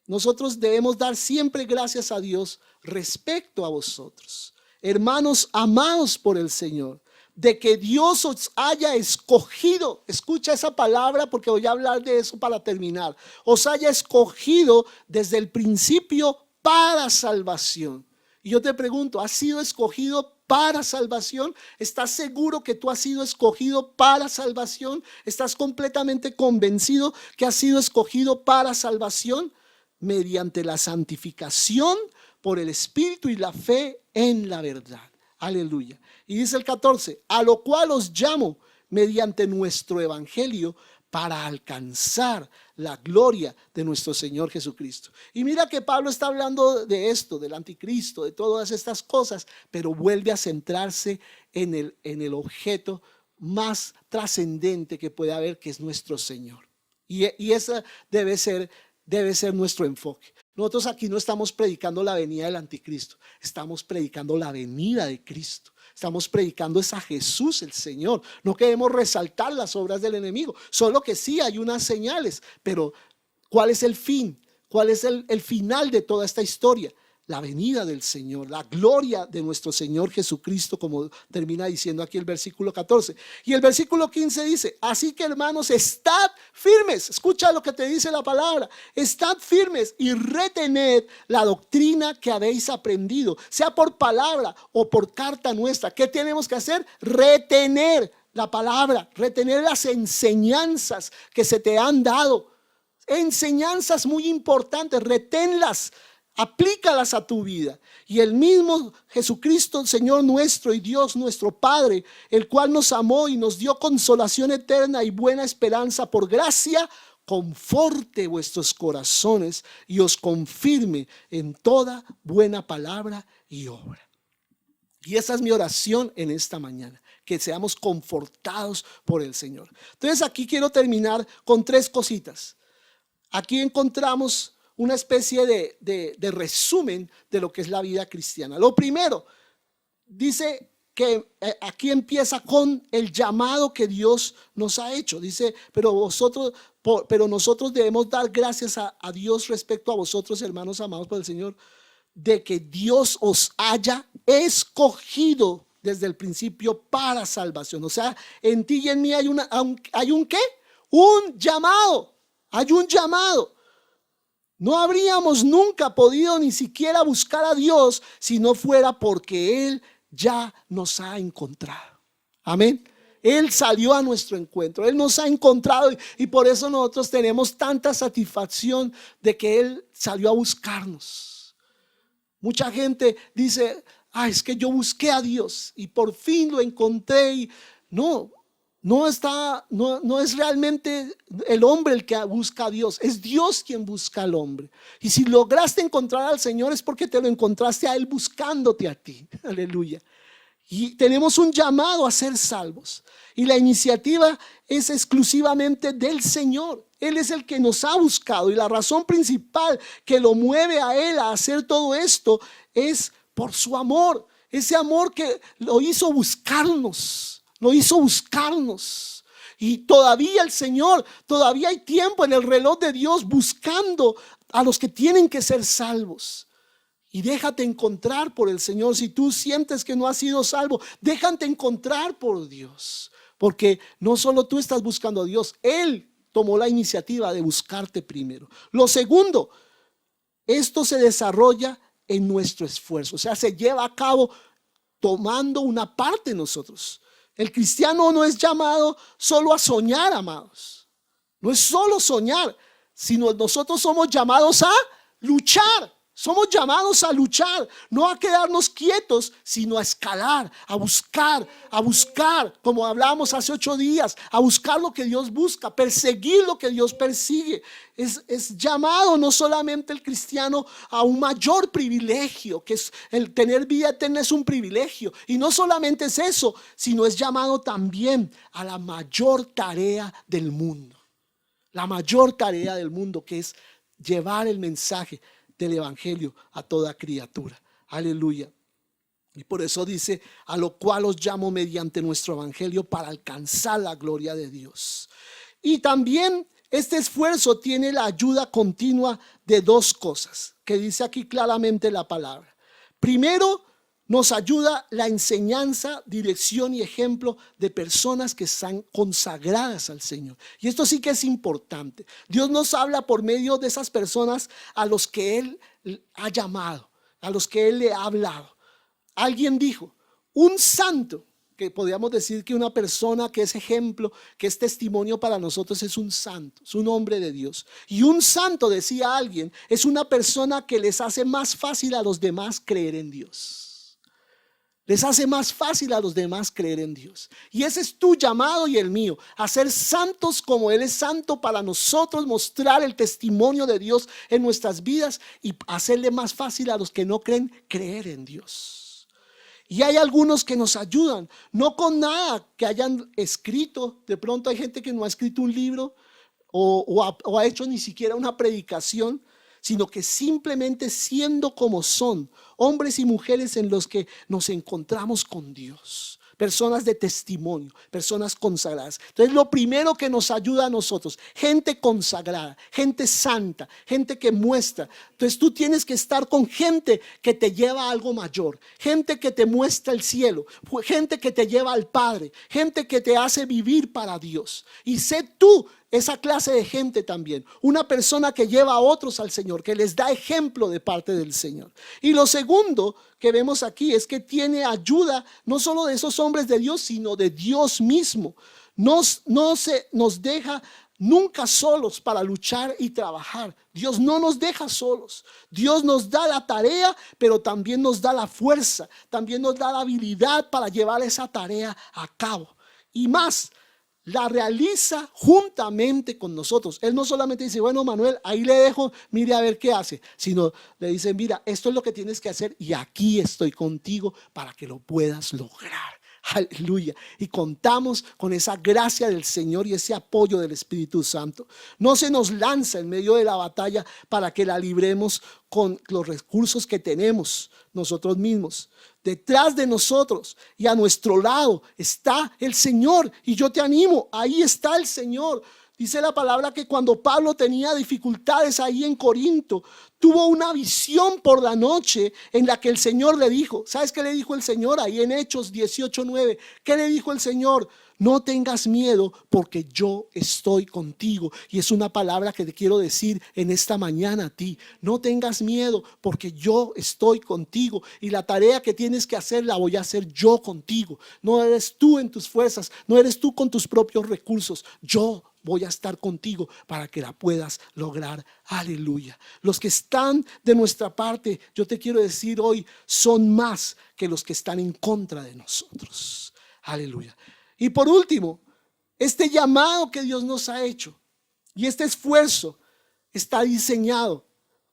nosotros debemos dar siempre gracias a Dios respecto a vosotros, hermanos amados por el Señor, de que Dios os haya escogido. Escucha esa palabra porque voy a hablar de eso para terminar. Os haya escogido desde el principio para salvación. Y yo te pregunto, ¿has sido escogido para salvación? ¿Estás seguro que tú has sido escogido para salvación? ¿Estás completamente convencido que has sido escogido para salvación? Mediante la santificación por el Espíritu y la fe en la verdad. Aleluya. Y dice el 14, a lo cual os llamo mediante nuestro evangelio para alcanzar la gloria de nuestro Señor Jesucristo. Y mira que Pablo está hablando de esto, del anticristo, de todas estas cosas, pero vuelve a centrarse en el objeto más trascendente que puede haber, que es nuestro Señor. Y esa debe ser nuestro enfoque. Nosotros aquí no estamos predicando la venida del anticristo, estamos predicando la venida de Cristo. Estamos predicando es a Jesús el Señor. No queremos resaltar las obras del enemigo. Solo que sí hay unas señales. Pero ¿cuál es el fin? ¿Cuál es el final de toda esta historia? La venida del Señor, la gloria de nuestro Señor Jesucristo, como termina diciendo aquí el versículo 14. Y el versículo 15 dice: así que, hermanos, estad firmes. Escucha lo que te dice la palabra: estad firmes y retened la doctrina que habéis aprendido, sea por palabra o por carta nuestra. ¿Qué tenemos que hacer? Retener la palabra, retener las enseñanzas que se te han dado. Enseñanzas muy importantes, reténlas. Aplícalas a tu vida. Y el mismo Jesucristo, Señor nuestro y Dios nuestro Padre, el cual nos amó y nos dio consolación eterna y buena esperanza por gracia, conforte vuestros corazones y os confirme en toda buena palabra y obra. Y esa es mi oración en esta mañana, que seamos confortados por el Señor. Entonces aquí quiero terminar con 3 cositas. Aquí encontramos una especie de resumen de lo que es la vida cristiana. Lo primero, dice que aquí empieza con el llamado que Dios nos ha hecho. Dice, pero nosotros debemos dar gracias a Dios respecto a vosotros, hermanos amados por el Señor, de que Dios os haya escogido desde el principio para salvación. O sea, en ti y en mí hay un ¿qué? Un llamado. Hay un llamado. No habríamos nunca podido ni siquiera buscar a Dios si no fuera porque Él ya nos ha encontrado. Amén. Él salió a nuestro encuentro, Él nos ha encontrado y por eso nosotros tenemos tanta satisfacción de que Él salió a buscarnos. Mucha gente dice: es que yo busqué a Dios y por fin lo encontré. Y no es realmente el hombre el que busca a Dios, es Dios quien busca al hombre. Y si lograste encontrar al Señor es porque te lo encontraste a Él buscándote a ti. Aleluya. Y tenemos un llamado a ser salvos. Y la iniciativa es exclusivamente del Señor. Él es el que nos ha buscado. Y la razón principal que lo mueve a Él a hacer todo esto es por su amor. Ese amor que lo hizo buscarnos. Lo hizo buscarnos. Y todavía el Señor, todavía hay tiempo en el reloj de Dios buscando a los que tienen que ser salvos. Y déjate encontrar por el Señor. Si tú sientes que no has sido salvo, déjate encontrar por Dios. Porque no solo tú estás buscando a Dios, Él tomó la iniciativa de buscarte primero. Lo segundo, esto se desarrolla en nuestro esfuerzo. O sea, se lleva a cabo tomando una parte de nosotros. El cristiano no es llamado solo a soñar, amados. No es solo soñar, sino nosotros somos llamados a luchar. Somos llamados a luchar, no a quedarnos quietos, sino a escalar, a buscar, como hablábamos hace 8 días, a buscar lo que Dios busca, perseguir lo que Dios persigue. Es llamado no solamente el cristiano a un mayor privilegio, que es el tener vida eterna, es un privilegio. Y no solamente es eso, sino es llamado también a la mayor tarea del mundo. La mayor tarea del mundo, que es llevar el mensaje del evangelio a toda criatura. Aleluya. Y por eso dice: a lo cual os llamo mediante nuestro evangelio para alcanzar la gloria de Dios. Y también este esfuerzo tiene la ayuda continua de 2 cosas que dice aquí claramente la palabra. Primero, nos ayuda la enseñanza, dirección y ejemplo de personas que están consagradas al Señor. Y esto sí que es importante. Dios nos habla por medio de esas personas a los que Él ha llamado, a los que Él le ha hablado. Alguien dijo: un santo, que podríamos decir que una persona que es ejemplo, que es testimonio para nosotros, es un santo, es un hombre de Dios. Y un santo, decía alguien, es una persona que les hace más fácil a los demás creer en Dios. Les hace más fácil a los demás creer en Dios. Y ese es tu llamado y el mío, a ser santos como Él es santo, para nosotros mostrar el testimonio de Dios en nuestras vidas y hacerle más fácil a los que no creen creer en Dios. Y hay algunos que nos ayudan, no con nada que hayan escrito. De pronto hay gente que no ha escrito un libro o ha hecho ni siquiera una predicación, sino que simplemente siendo como son, hombres y mujeres en los que nos encontramos con Dios. Personas de testimonio, personas consagradas. Entonces lo primero que nos ayuda a nosotros, gente consagrada, gente santa, gente que muestra. Entonces tú tienes que estar con gente que te lleva a algo mayor, gente que te muestra el cielo, gente que te lleva al Padre, gente que te hace vivir para Dios. Y sé tú esa clase de gente también, una persona que lleva a otros al Señor, que les da ejemplo de parte del Señor. Y lo segundo que vemos aquí es que tiene ayuda no solo de esos hombres de Dios, sino de Dios mismo. No se nos deja nunca solos para luchar y trabajar. Dios no nos deja solos. Dios nos da la tarea, pero también nos da la fuerza, también nos da la habilidad para llevar esa tarea a cabo. Y más, la realiza juntamente con nosotros. Él no solamente dice, bueno, Manuel, ahí le dejo, mire a ver qué hace, sino le dice, mira, esto es lo que tienes que hacer y aquí estoy contigo para que lo puedas lograr. Aleluya. Y contamos con esa gracia del Señor y ese apoyo del Espíritu Santo. No se nos lanza en medio de la batalla para que la libremos con los recursos que tenemos nosotros mismos. Detrás de nosotros y a nuestro lado está el Señor. Y yo te animo, ahí está el Señor. Dice la palabra que cuando Pablo tenía dificultades ahí en Corinto, tuvo una visión por la noche en la que el Señor le dijo, ¿sabes qué le dijo el Señor? Ahí en Hechos 18:9, ¿qué le dijo el Señor? No tengas miedo porque yo estoy contigo. Y es una palabra que te quiero decir en esta mañana a ti. No tengas miedo porque yo estoy contigo. Y la tarea que tienes que hacer la voy a hacer yo contigo. No eres tú en tus fuerzas, no eres tú con tus propios recursos. Yo voy a estar contigo para que la puedas lograr. Aleluya. Los que están de nuestra parte, yo te quiero decir hoy, son más que los que están en contra de nosotros. Aleluya. Y por último, este llamado que Dios nos ha hecho y este esfuerzo está diseñado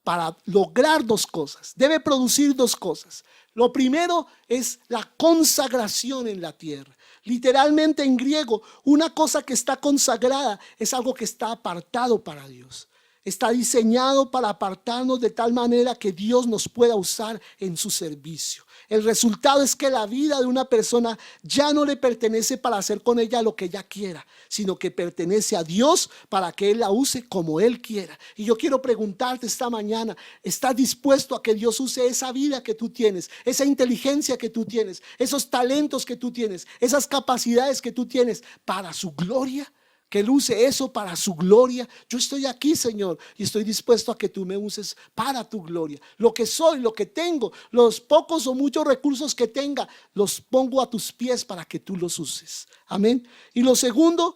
para lograr dos cosas. Debe producir dos cosas. Lo primero es la consagración en la tierra. Literalmente en griego, una cosa que está consagrada es algo que está apartado para Dios. Está diseñado para apartarnos de tal manera que Dios nos pueda usar en su servicio. El resultado es que la vida de una persona ya no le pertenece para hacer con ella lo que ella quiera, sino que pertenece a Dios para que Él la use como Él quiera. Y yo quiero preguntarte esta mañana, ¿estás dispuesto a que Dios use esa vida que tú tienes, esa inteligencia que tú tienes, esos talentos que tú tienes, esas capacidades que tú tienes para su gloria? Que Él use eso para su gloria. Yo estoy aquí, Señor, y estoy dispuesto a que tú me uses para tu gloria. Lo que soy, lo que tengo, los pocos o muchos recursos que tenga, los pongo a tus pies para que tú los uses. Amén. Y lo segundo,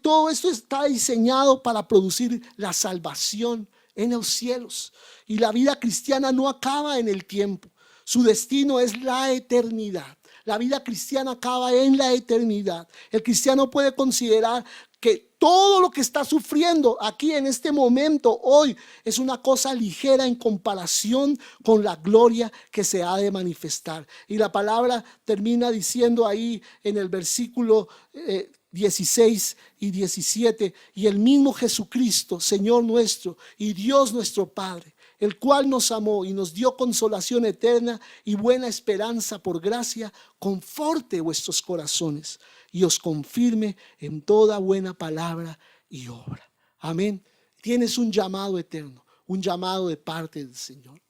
todo esto está diseñado para producir la salvación en los cielos. Y la vida cristiana no acaba en el tiempo. Su destino es la eternidad. La vida cristiana acaba en la eternidad. El cristiano puede considerar que todo lo que está sufriendo aquí en este momento, hoy, es una cosa ligera en comparación con la gloria que se ha de manifestar. Y la palabra termina diciendo ahí en el versículo 16 y 17, y el mismo Jesucristo, Señor nuestro y Dios nuestro Padre, el cual nos amó y nos dio consolación eterna y buena esperanza por gracia, conforte vuestros corazones y os confirme en toda buena palabra y obra. Amén. Tienes un llamado eterno, un llamado de parte del Señor.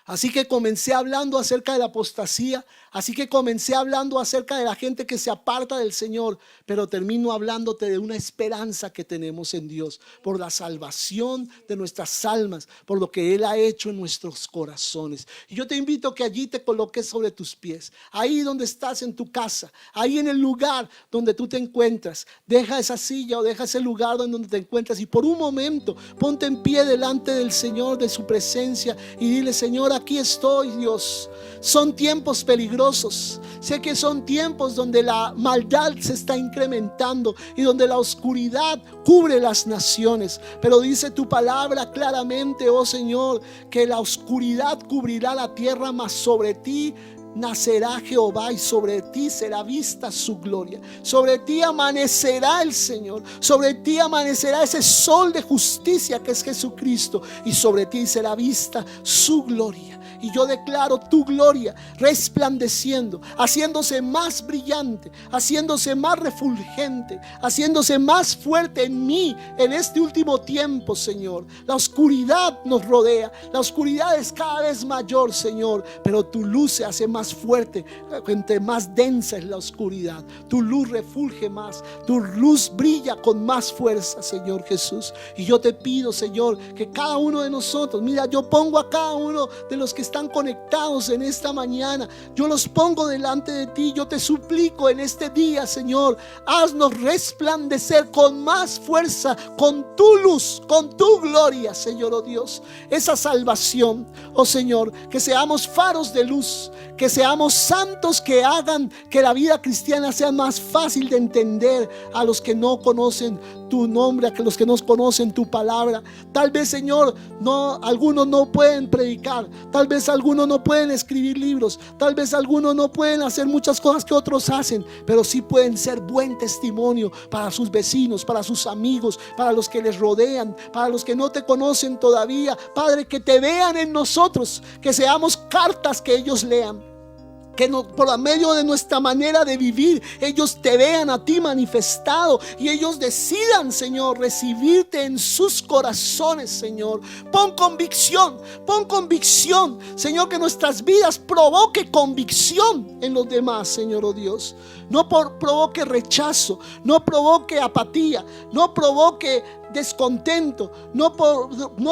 Así que comencé hablando acerca de la apostasía, así que comencé hablando acerca de la gente que se aparta del Señor, pero termino hablándote de una esperanza que tenemos en Dios, por la salvación de nuestras almas, por lo que Él ha hecho en nuestros corazones. Y yo te invito a que allí te coloques sobre tus pies, ahí donde estás en tu casa, ahí en el lugar donde tú te encuentras. Deja esa silla o deja ese lugar donde te encuentras y por un momento ponte en pie delante del Señor, de su presencia, y dile: Señor, aquí estoy, Dios. Son tiempos peligrosos. Sé que son tiempos donde la maldad se está incrementando y donde la oscuridad cubre las naciones. Pero dice tu palabra claramente, oh Señor, que la oscuridad cubrirá la tierra, mas sobre ti nacerá Jehová y sobre ti será vista su gloria. Sobre ti amanecerá el Señor, sobre ti amanecerá ese sol de justicia que es Jesucristo, y sobre ti será vista su gloria. Y yo declaro tu gloria resplandeciendo, haciéndose más brillante, haciéndose más refulgente, haciéndose más fuerte en mí en este último tiempo, Señor. La oscuridad nos rodea, la oscuridad es cada vez mayor, Señor, pero tu luz se hace más fuerte. Entre más densa es la oscuridad, tu luz refulge más, tu luz brilla con más fuerza, Señor Jesús. Y yo te pido, Señor, que cada uno de nosotros, mira, yo pongo a cada uno de los que están conectados en esta mañana, yo los pongo delante de ti. Yo te suplico en este día, Señor, haznos resplandecer con más fuerza, con tu luz, con tu gloria, Señor, oh Dios, esa salvación, oh Señor, que seamos faros de luz, que seamos santos, que hagan que la vida cristiana sea más fácil de entender a los que no conocen tu nombre, a los que no conocen tu palabra. Tal vez, Señor, algunos no pueden predicar, tal vez algunos no pueden escribir libros, tal vez algunos no pueden hacer muchas cosas que otros hacen, pero sí pueden ser buen testimonio para sus vecinos, para sus amigos, para los que les rodean, para los que no te conocen todavía. Padre, que te vean en nosotros, que seamos cartas que ellos lean, que por medio de nuestra manera de vivir ellos te vean a ti manifestado y ellos decidan, Señor, recibirte en sus corazones, Señor. Pon convicción, Señor, que nuestras vidas provoque convicción en los demás, Señor, oh Dios. No provoque rechazo, no provoque apatía, no provoque descontento, no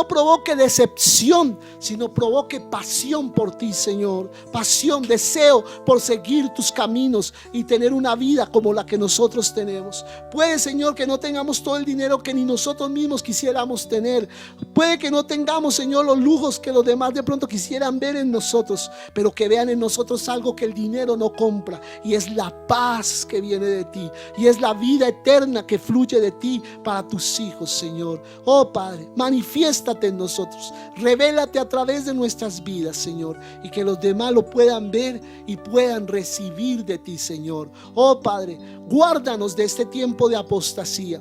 provoque decepción, sino provoque pasión por ti, Señor. Pasión, deseo por seguir tus caminos y tener una vida como la que nosotros tenemos. Puede, Señor, que no tengamos todo el dinero que ni nosotros mismos quisiéramos tener. Puede que no tengamos, Señor, los lujos que los demás de pronto quisieran ver en nosotros, pero que vean en nosotros algo que el dinero no compra, y es la paz que viene de ti, y es la vida eterna que fluye de ti para tus hijos, Señor. Oh Padre, manifiéstate en nosotros, revélate a través de nuestras vidas, Señor, y que los demás lo puedan ver y puedan recibir de ti, Señor. Oh Padre, guárdanos de este tiempo de apostasía.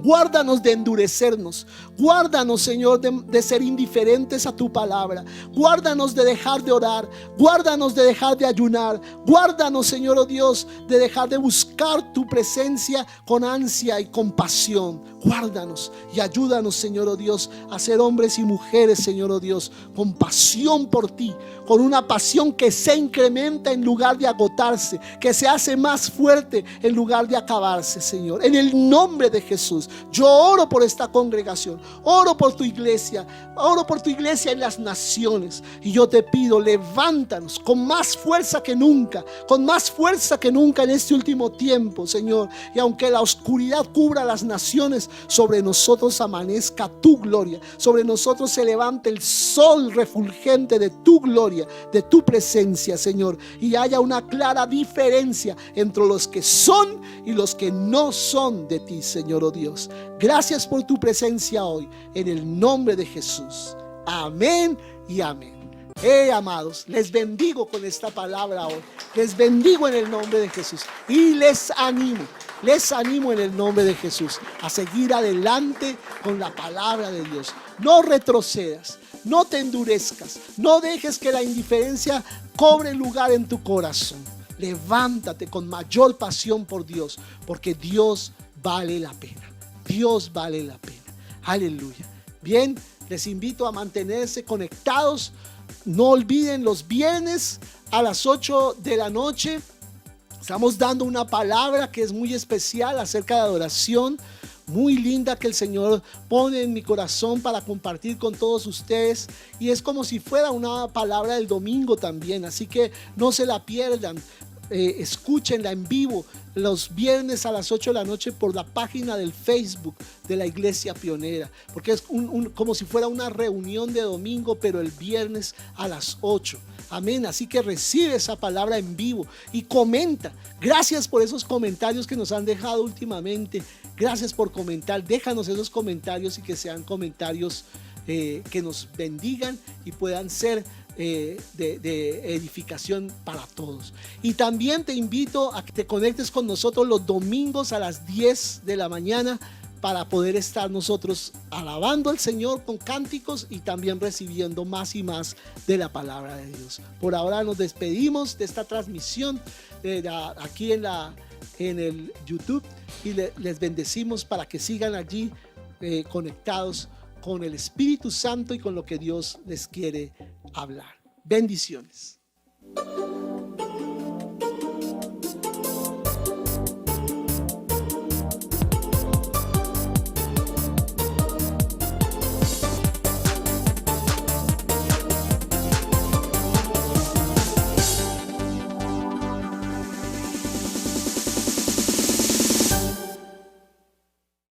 Guárdanos de endurecernos. Guárdanos, Señor, de ser indiferentes a tu palabra. Guárdanos de dejar de orar. Guárdanos de dejar de ayunar. Guárdanos, Señor, oh Dios, de dejar de buscar tu presencia con ansia y con pasión. Guárdanos y ayúdanos, Señor, oh Dios, a ser hombres y mujeres, Señor, oh Dios, con pasión por ti, con una pasión que se incrementa en lugar de agotarse, que se hace más fuerte en lugar de acabarse, Señor. En el nombre de Jesús, yo oro por esta congregación, oro por tu iglesia en las naciones, y yo te pido, levántanos con más fuerza que nunca en este último tiempo, Señor. Y aunque la oscuridad cubra las naciones, sobre nosotros amanezca tu gloria, sobre nosotros se levante el sol refulgente de tu gloria, de tu presencia, Señor, y haya una clara diferencia entre los que son y los que no son de ti, Señor, oh Dios. Gracias por tu presencia hoy, en el nombre de Jesús. Amén y amén. Amados, les bendigo con esta palabra hoy. Les bendigo en el nombre de Jesús y les animo en el nombre de Jesús a seguir adelante con la palabra de Dios. No retrocedas, no te endurezcas, no dejes que la indiferencia cobre lugar en tu corazón. Levántate con mayor pasión por Dios, porque Dios vale la pena. Dios vale la pena. Aleluya. Bien, les invito a mantenerse conectados. No olviden, los viernes a las 8 de la noche estamos dando una palabra que es muy especial acerca de adoración, muy linda, que el Señor pone en mi corazón para compartir con todos ustedes, y es como si fuera una palabra del domingo también, así que no se la pierdan. Escúchenla en vivo los viernes a las 8 de la noche por la página del Facebook de la Iglesia Pionera, porque es como si fuera una reunión de domingo, pero el viernes a las 8. Amén. Así que recibe esa palabra en vivo y comenta. Gracias por esos comentarios que nos han dejado últimamente. Gracias por comentar. Déjanos esos comentarios y que sean comentarios que nos bendigan y puedan ser de edificación para todos. Y también te invito a que te conectes con nosotros los domingos a las 10 de la mañana para poder estar nosotros alabando al Señor con cánticos y también recibiendo más y más de la palabra de Dios. Por ahora nos despedimos de esta transmisión aquí en el YouTube y les bendecimos para que sigan allí conectados con el Espíritu Santo y con lo que Dios les quiere hablar. Bendiciones.